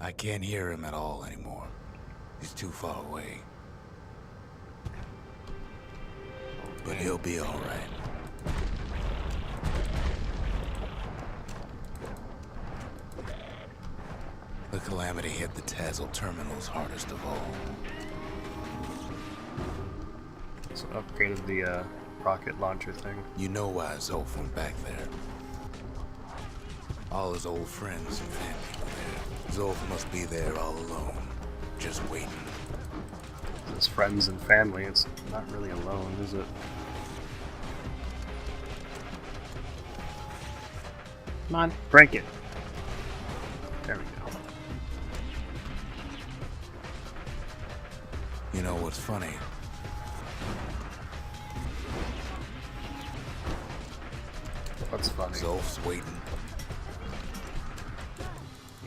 I can't hear him at all anymore. He's too far away. But he'll be all right. The Calamity hit the Tazzle terminals hardest of all. So upgraded the rocket launcher thing. You know why Zolf went back there. All his old friends and family were there. Zolf must be there all alone, just waiting. His friends and family, it's not really alone, is it? Come on, break it. There we go. You know what's funny? What's funny? Zolf's waiting.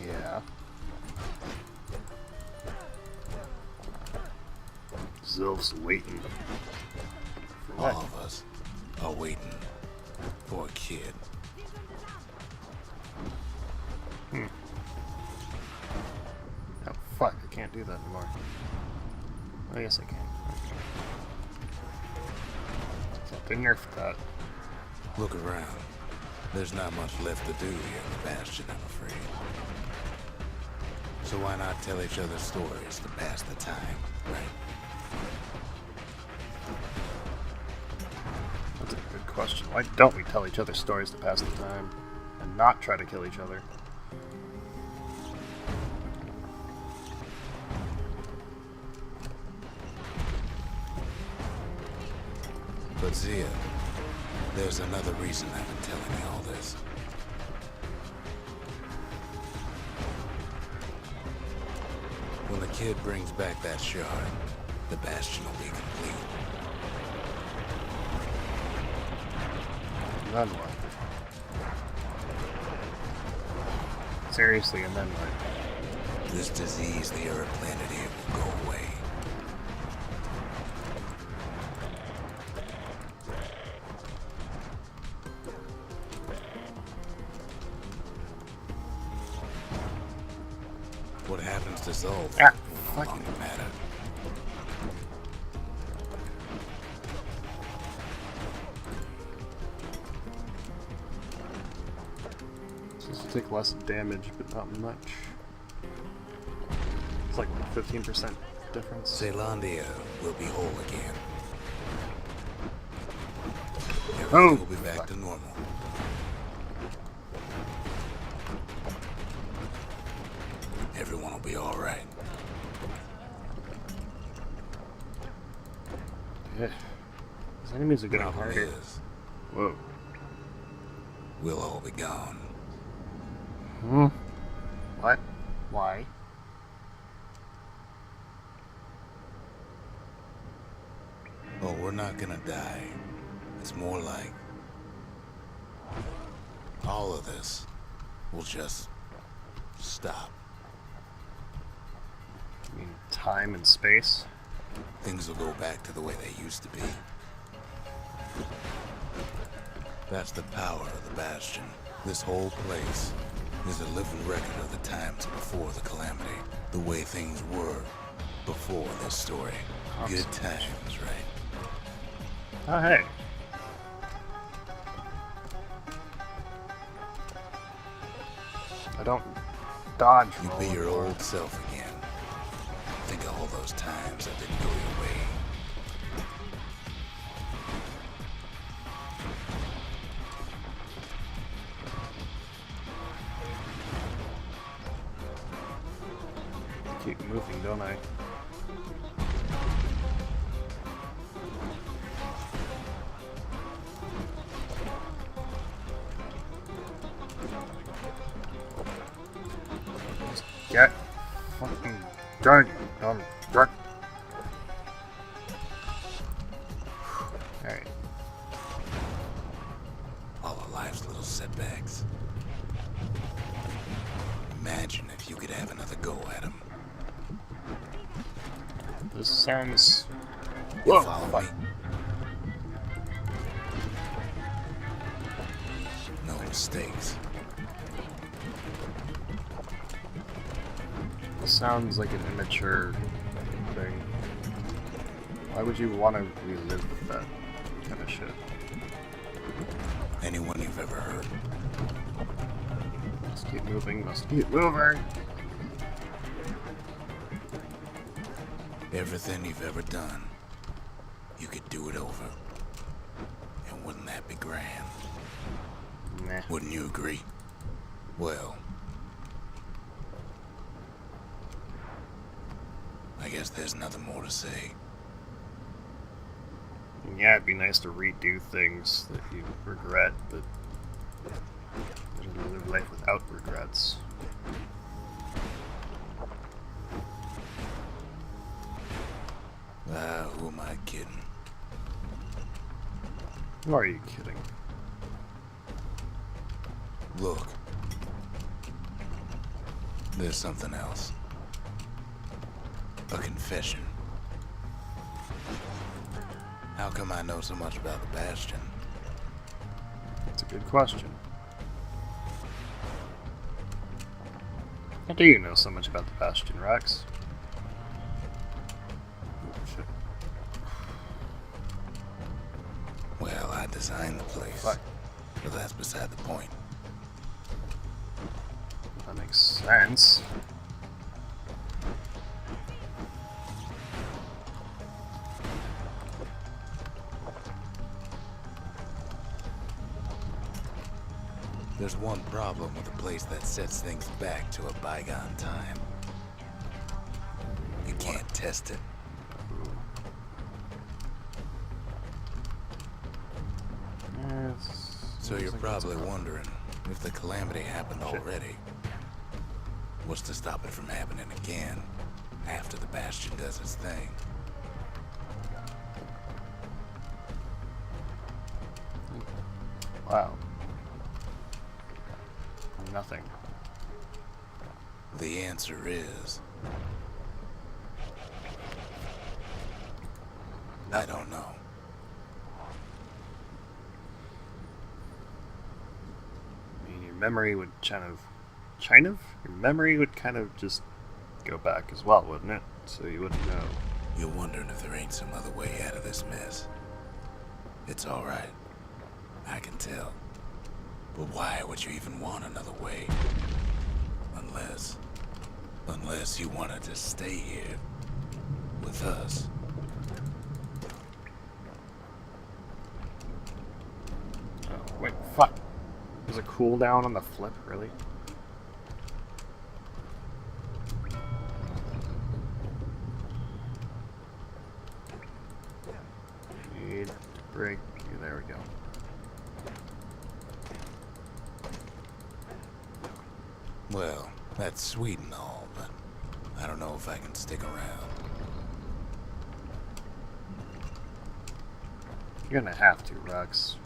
Yeah. Zilf's waiting. For what? All of us are waiting for a kid. Oh, fuck, I can't do that anymore. I guess I can. They nerfed that. Look around. There's not much left to do here in the Bastion, I'm afraid. So why not tell each other stories to pass the time, right? That's a good question. Why don't we tell each other stories to pass the time and not try to kill each other? But Zia, there's another reason I've been telling you all this. When the kid brings back that shard, the Bastion will be complete. And then what? Seriously, and then what? This disease the Earth planet here will go away. What happens to Zolf Ah, won't fucking longer matter. Supposed to take less damage, but not much. It's like what, 15% difference. Zealandia will be whole again. Oh, Everything will be back to normal. Everyone will be all right. Yeah. These enemies are getting Problem harder. is, Whoa. we'll all be gone. What? Why? Oh, we're not gonna die. It's more like all of this will just stop. I mean, time and space? Things will go back to the way they used to be. That's the power of the Bastion. This whole place is a living record of the times before the Calamity. The way things were before this story. Good times, right? Oh, hey. I don't dodge You roll be your anymore. old self again. Think of all those times that didn't go your way. Keep moving, don't I? Just get fucking done, dumb jerk. Alright. All of life's little setbacks. Imagine if you could have another go at them. This sounds. You Whoa, follow fuck. me? No mistakes. sounds like an immature thing. Why would you want to relive that kind of shit? Anyone you've ever heard. Must keep moving, must keep moving! Everything you've ever done, you could do it over. And wouldn't that be grand? Nah. Wouldn't you agree? Well, I guess there's nothing more to say. Yeah, it'd be nice to redo things that you regret, but there's no live life without regrets. Who am I kidding? Who are you kidding? Look. There's something else. A confession. How come I know so much about the Bastion? That's a good question. How do you know so much about the Bastion, Rex? Oh, shit. Well, I designed the place. Fuck. But that's beside the point. That makes sense. There's one problem with a place that sets things back to a bygone time. You can't test it. So you're probably wondering if the Calamity happened already. What's to stop it from happening again after the Bastion does its thing? Wow. Nothing. The answer is... I don't know. I mean, your memory would your memory would kind of just go back as well, wouldn't it? So you wouldn't know. You're wondering if there ain't some other way out of this mess. It's alright. I can tell. But why would you even want another way? Unless you wanted to stay here with us. Oh, wait, fuck. There's a cooldown on the flip, really? Need to break. There we go. Well, that's sweet and all, but I don't know if I can stick around. You're gonna have to, Rex.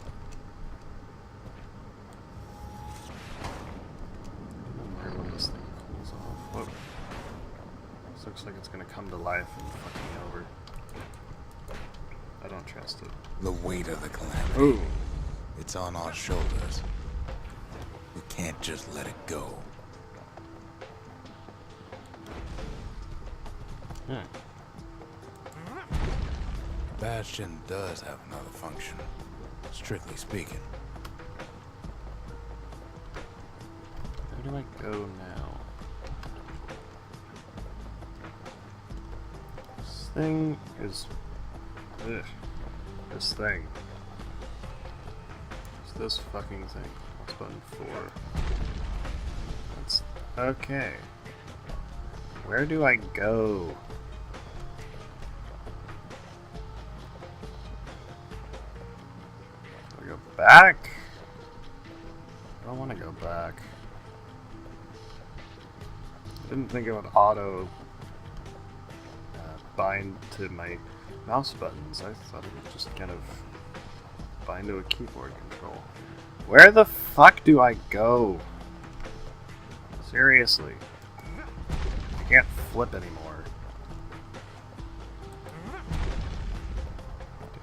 I wonder when this thing cools off. Whoa. This looks like it's gonna come to life and fuck me over. I don't trust it. The weight of the Calamity. Ooh. It's on our shoulders. We can't just let it go. Bastion does have another function, strictly speaking. Where do I go now? This thing is... Ugh. This thing. It's this fucking thing. What's button 4? That's... Okay. Where do I go? Do I go back? I don't want to go back. I didn't think it would auto bind to my mouse buttons. I thought it would just kind of bind to a keyboard control. Where the fuck do I go? Seriously. I can't flip anymore.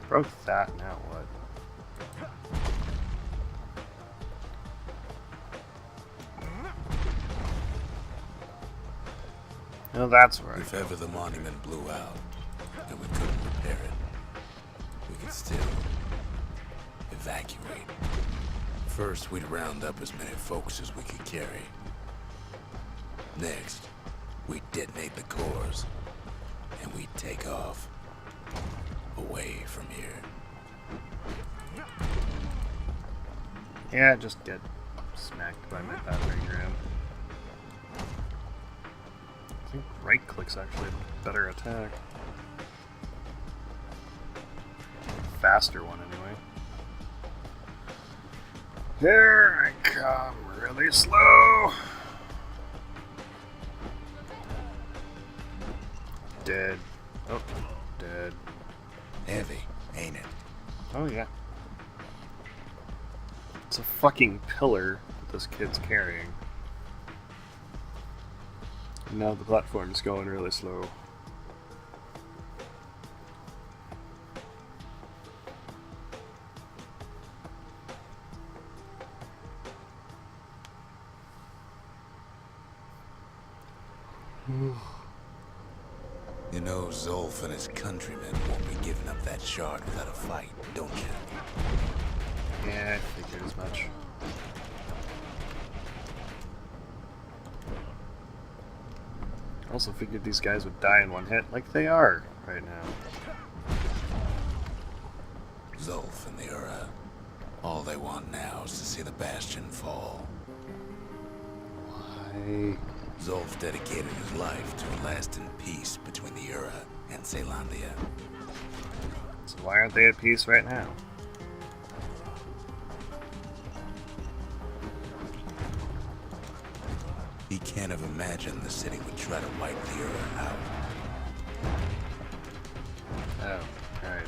Broke that, now what? Oh, that's where If I go. ever the monument blew out and we couldn't repair it, we could still evacuate. First, we'd round up as many folks as we could carry. Next, we'd detonate the cores, and we'd take off away from here. Yeah, just get smacked by my battering ram. I think right click's actually a better attack. Faster one, anyway. Here I come, really slow. Dead. Oh, dead. Heavy, ain't it? Oh, yeah. It's a fucking pillar that this kid's carrying. And now the platform's going really slow. You know, Zolf and his countrymen won't be giving up that shard without a fight, don't you? Yeah, I figured as much. I also figured these guys would die in one hit, like they are right now. Zolf and the Ura, all they want now is to see the Bastion fall. Why? Zolf dedicated his life to a lasting peace between the Ura and Caelandia. So why aren't they at peace right now? He can't have imagined the city would try to wipe the Ura out. Oh, alright.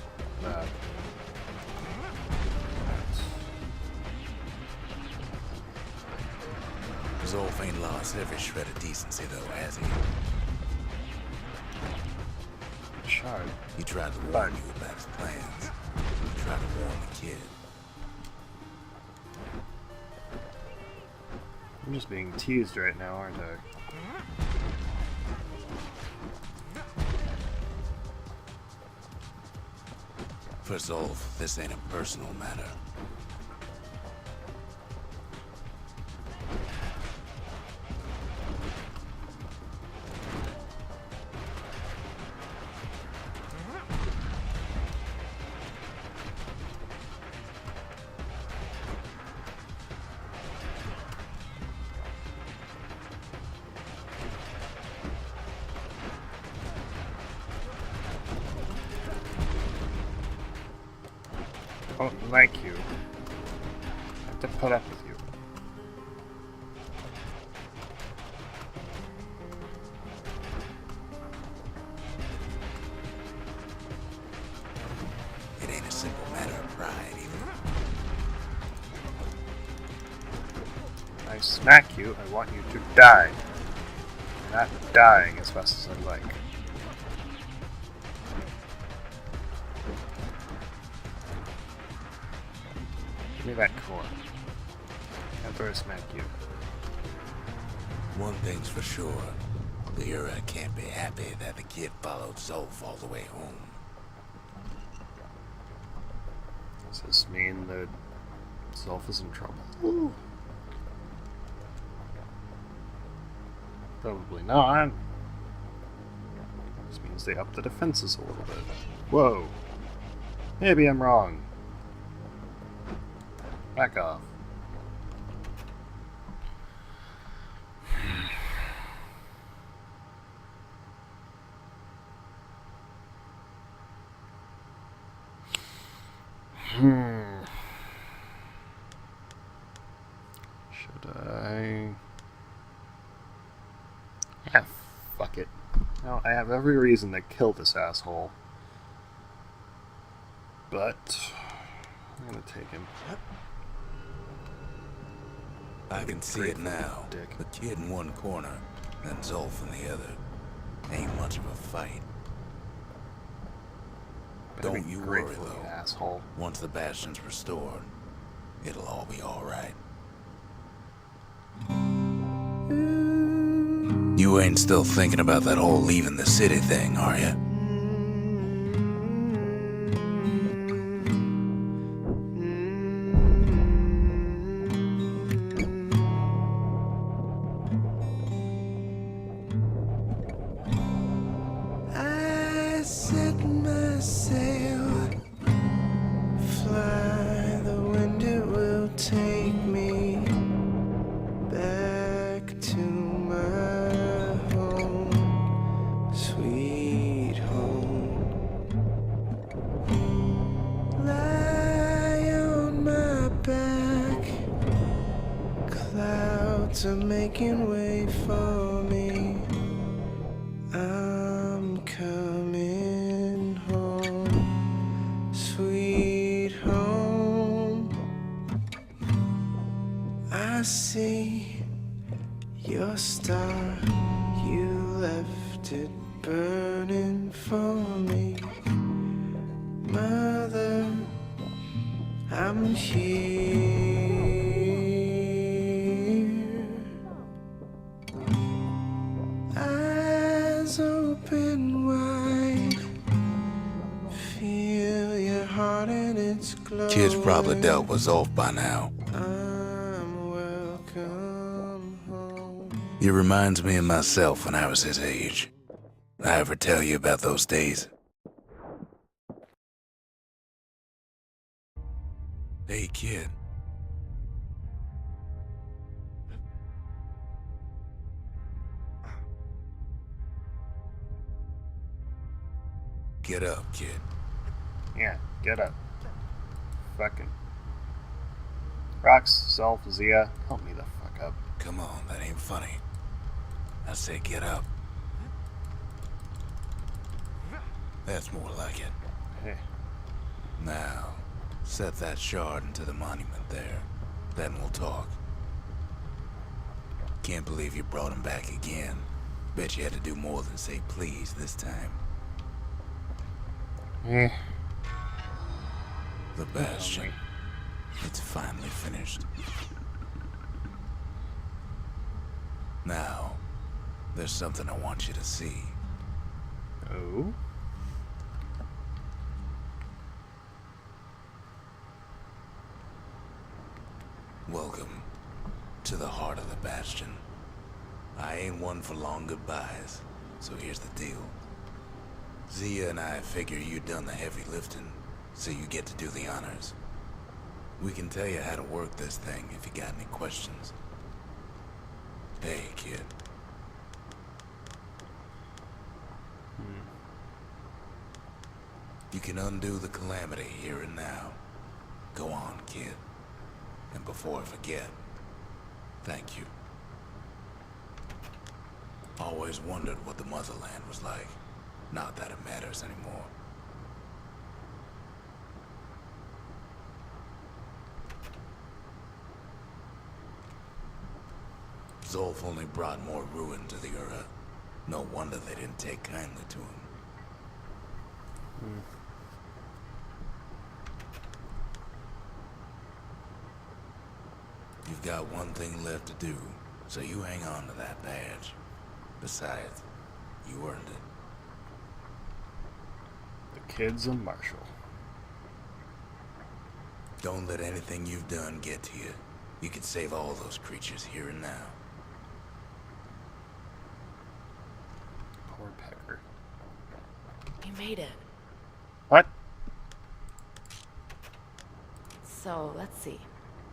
Zolf ain't lost every shred of decency though, has he? Shard. He tried to warn you about his plans. He tried to warn the kid. I'm just being teased right now, aren't I? For Zolf, this ain't a personal matter. I don't like you. I have to put up with you. It ain't a simple matter of pride either. When I smack you, I want you to die. You're not dying as fast as I'd like. Give me that core. After I smack you. One thing's for sure. The Ura can't be happy that the kid followed Zolf all the way home. Does this mean that Zolf is in trouble? Ooh. Probably not. This means they up the defenses a little bit. Whoa. Maybe I'm wrong. Back off. Should I? Yeah, fuck it. No, I have every reason to kill this asshole. But I'm gonna take him. I can see it now. Dick. The kid in one corner, and Zolf in the other. Ain't much of a fight. Better Don't be you grateful, worry, you though. asshole. Once the Bastion's restored, it'll all be alright. You You ain't still thinking about that whole leaving the city thing, are you? I set my sail, fly, the wind it will take me back to my home, sweet home. Lie on my back, clouds are making way for me. I'm coming home, sweet home. I see your star, you left it burning for me. Mother, I'm here. Eyes open wide, feel your heart and its glow. Kid's probably dealt with Zolf by now. I'm welcome home. He reminds me of myself when I was his age. I ever tell you about those days? Hey, kid. Get up, kid. Yeah, get up. Fucking. Rox, Zolf, Zia, help me the fuck up. Come on, that ain't funny. I say get up. That's more like it. Hey, Now, set that shard into the monument there. Then we'll talk. Can't believe you brought him back again. Bet you had to do more than say please this time. The Bastion. It's finally finished. Now, there's something I want you to see. Oh? Welcome to the heart of the Bastion. I ain't one for long goodbyes, so here's the deal. Zia and I figure you done the heavy lifting, so you get to do the honors. We can tell you how to work this thing if you got any questions. Hey, kid. You can undo the Calamity here and now. Go on, kid. And before I forget, thank you. Always wondered what the motherland was like. Not that it matters anymore. Zolf only brought more ruin to the Ura. No wonder they didn't take kindly to him. You've got one thing left to do, so you hang on to that badge. Besides, you earned it. The kid's a marshal. Don't let anything you've done get to you. You can save all those creatures here and now. Poor Pecker. You made it. What? So, let's see.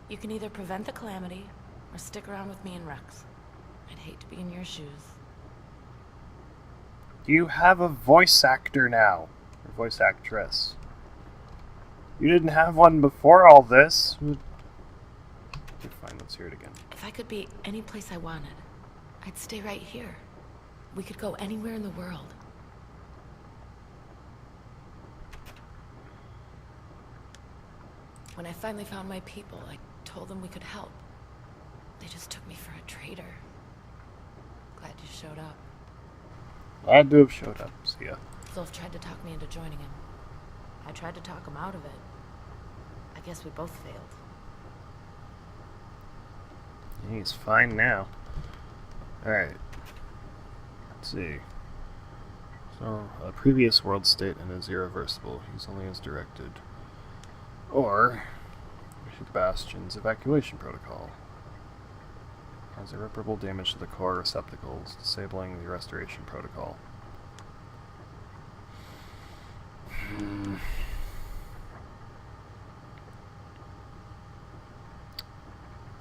You can either prevent the Calamity, or stick around with me and Rex. I'd hate to be in your shoes. You have a voice actor now. Or voice actress. You didn't have one before all this. Okay, fine, let's hear it again. If I could be any place I wanted, I'd stay right here. We could go anywhere in the world. When I finally found my people, I told them we could help. They just took me for a traitor. Glad you showed up. Glad to have showed up. See ya. Zolf tried to talk me into joining him. I tried to talk him out of it. I guess we both failed. He's fine now. Alright. see. So, a previous world state and is irreversible. Use only as directed. Or, the Bastion's evacuation protocol. Cause irreparable damage to the core receptacles, disabling the restoration protocol.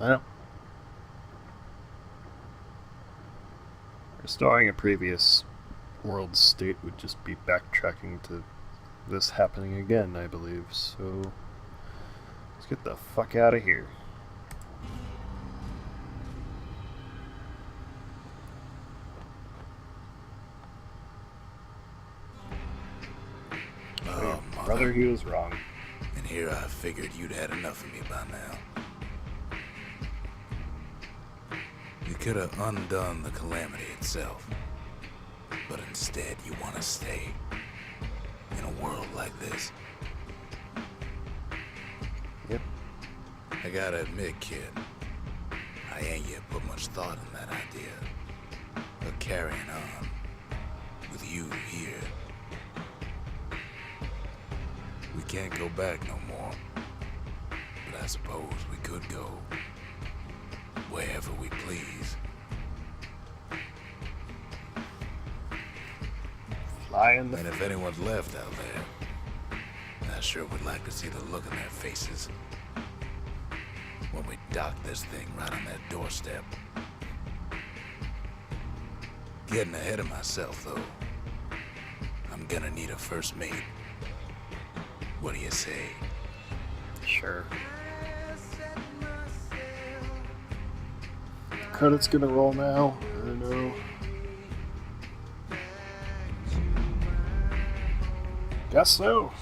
Well, restoring a previous world state would just be backtracking to this happening again, I believe. So, let's get the fuck out of here. Oh, Brother, he was wrong. And here I figured you'd had enough of me by now. You could have undone the Calamity itself. But instead, you want to stay in a world like this. Yep. I gotta admit, kid, I ain't yet put much thought in that idea of carrying on with you here. We can't go back no more, but I suppose we could go wherever we please. Fly in the... And if anyone's left out there, I sure would like to see the look on their faces when we dock this thing right on their doorstep. Getting ahead of myself, though. I'm gonna need a first mate. What do you say? Sure. Credits gonna roll now? I don't know. Guess so.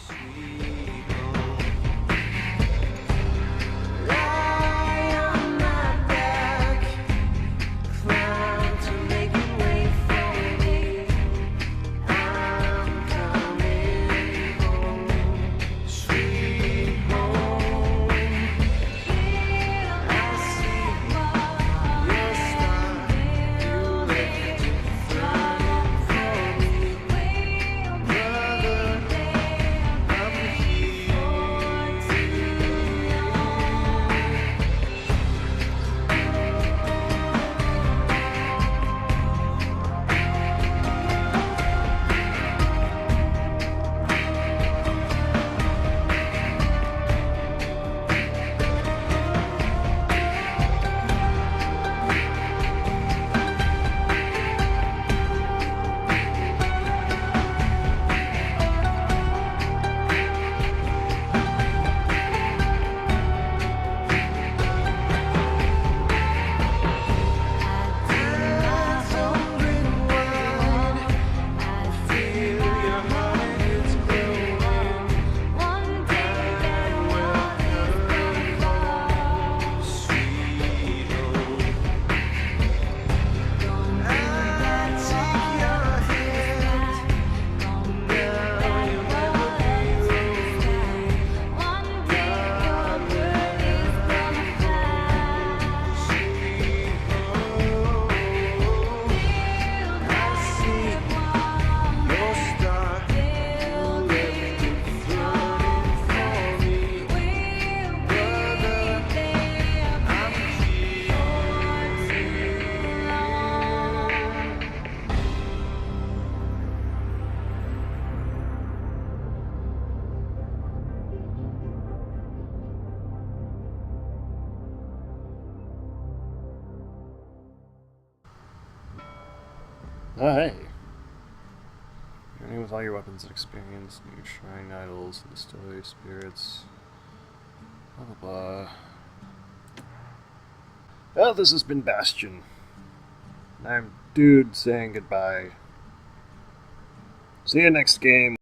Oh, hey. Journey with all your weapons and experience, new shrine idols, and distillery spirits. Blah, blah, blah. Well, this has been Bastion. I'm Dude saying goodbye. See you next game.